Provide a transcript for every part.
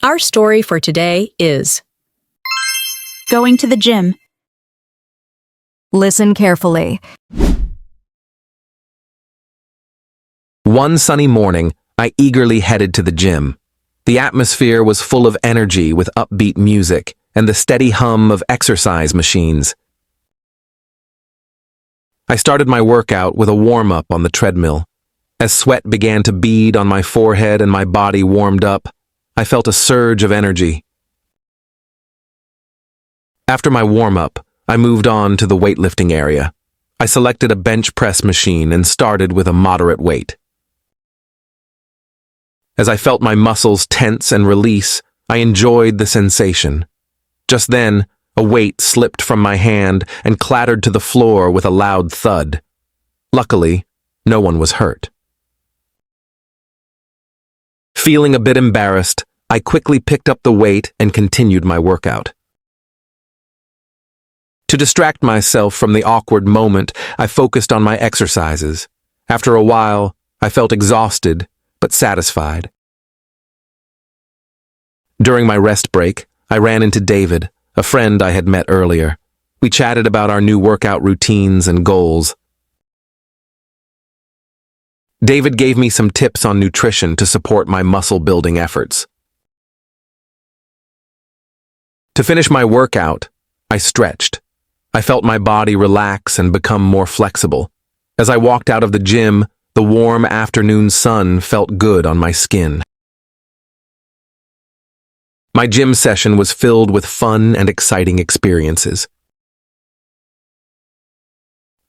Our story for today is Going to the gym. Listen carefully. One sunny morning, I eagerly headed to the gym. The atmosphere was full of energy with upbeat music and the steady hum of exercise machines. I started my workout with a warm-up on the treadmill. As sweat began to bead on my forehead and my body warmed up, I felt a surge of energy. After my warm-up, I moved on to the weightlifting area. I selected a bench press machine and started with a moderate weight. As I felt my muscles tense and release, I enjoyed the sensation. Just then, a weight slipped from my hand and clattered to the floor with a loud thud. Luckily, no one was hurt. Feeling a bit embarrassed, I quickly picked up the weight and continued my workout. To distract myself from the awkward moment, I focused on my exercises. After a while, I felt exhausted, but satisfied. During my rest break, I ran into David, a friend I had met earlier. We chatted about our new workout routines and goals. David gave me some tips on nutrition to support my muscle-building efforts. To finish my workout, I stretched. I felt my body relax and become more flexible. As I walked out of the gym, the warm afternoon sun felt good on my skin. My gym session was filled with fun and exciting experiences.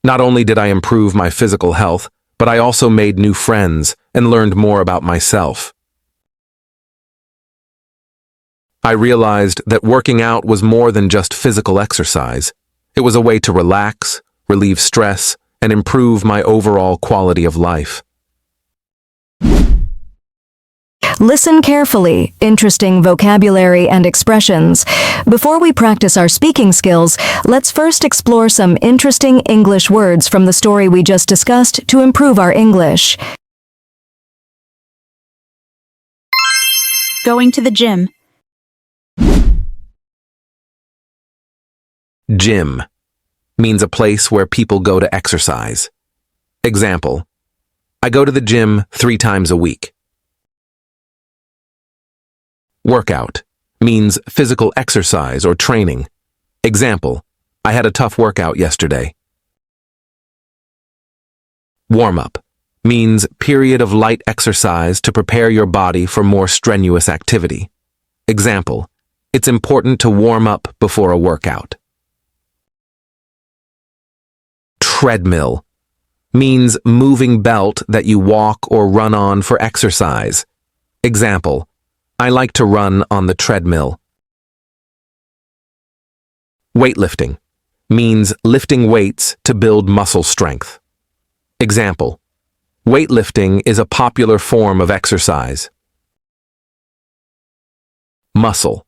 Not only did I improve my physical health, but I also made new friends and learned more about myself. I realized that working out was more than just physical exercise. It was a way to relax, relieve stress, and improve my overall quality of life. Listen carefully. Interesting vocabulary and expressions. Before we practice our speaking skills, let's first explore some interesting English words from the story we just discussed to improve our English. Going to the gym. Gym means a place where people go to exercise. Example: I go to the gym 3 times a week. Workout means physical exercise or training. Example: I had a tough workout yesterday. Warm-up means period of light exercise to prepare your body for more strenuous activity. Example: it's important to warm up before a workout. Treadmill means moving belt that you walk or run on for exercise. Example: I like to run on the treadmill. Weightlifting means lifting weights to build muscle strength. Example: weightlifting is a popular form of exercise. Muscle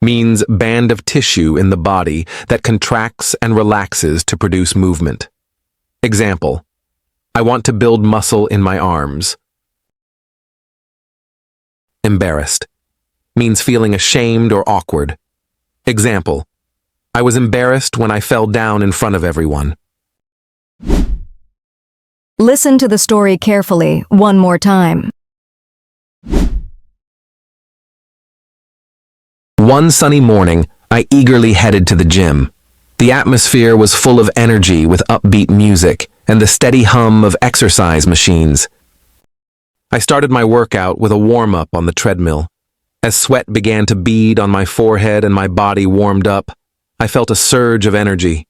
means band of tissue in the body that contracts and relaxes to produce movement. Example: I want to build muscle in my arms. Embarrassed means feeling ashamed or awkward. Example: I was embarrassed when I fell down in front of everyone. Listen to the story carefully one more time. One sunny morning, I eagerly headed to the gym. The atmosphere was full of energy with upbeat music and the steady hum of exercise machines. I started my workout with a warm-up on the treadmill. As sweat began to bead on my forehead and my body warmed up, I felt a surge of energy.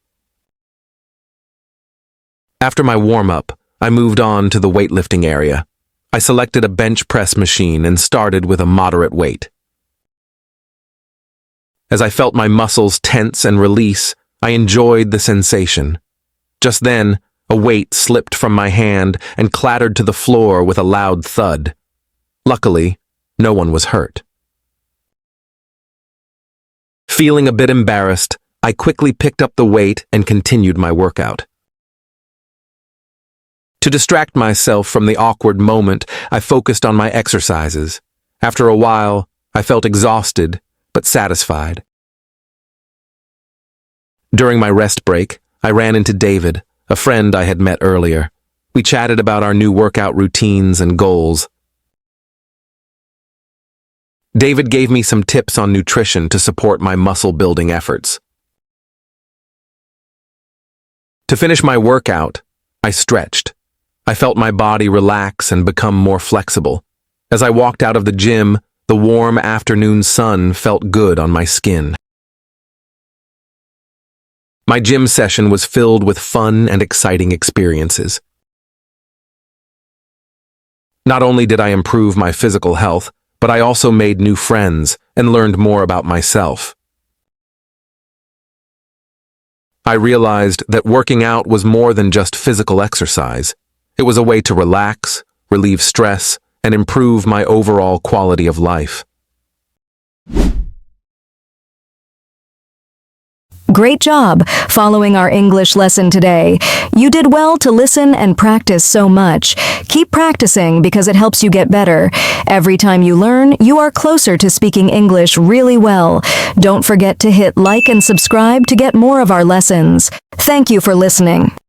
After my warm-up, I moved on to the weightlifting area. I selected a bench press machine and started with a moderate weight. As I felt my muscles tense and release, I enjoyed the sensation. Just then, a weight slipped from my hand and clattered to the floor with a loud thud. Luckily, no one was hurt. Feeling a bit embarrassed, I quickly picked up the weight and continued my workout. To distract myself from the awkward moment, I focused on my exercises. After a while, I felt exhausted, but satisfied. During my rest break, I ran into David, a friend I had met earlier. We chatted about our new workout routines and goals. David gave me some tips on nutrition to support my muscle-building efforts. To finish my workout, I stretched. I felt my body relax and become more flexible. As I walked out of the gym, the warm afternoon sun felt good on my skin. My gym session was filled with fun and exciting experiences. Not only did I improve my physical health, but I also made new friends and learned more about myself. I realized that working out was more than just physical exercise. It was a way to relax, relieve stress, and improve my overall quality of life. Great job following our English lesson today. You did well to listen and practice so much. Keep practicing because it helps you get better. Every time you learn, you are closer to speaking English really well. Don't forget to hit like and subscribe to get more of our lessons. Thank you for listening.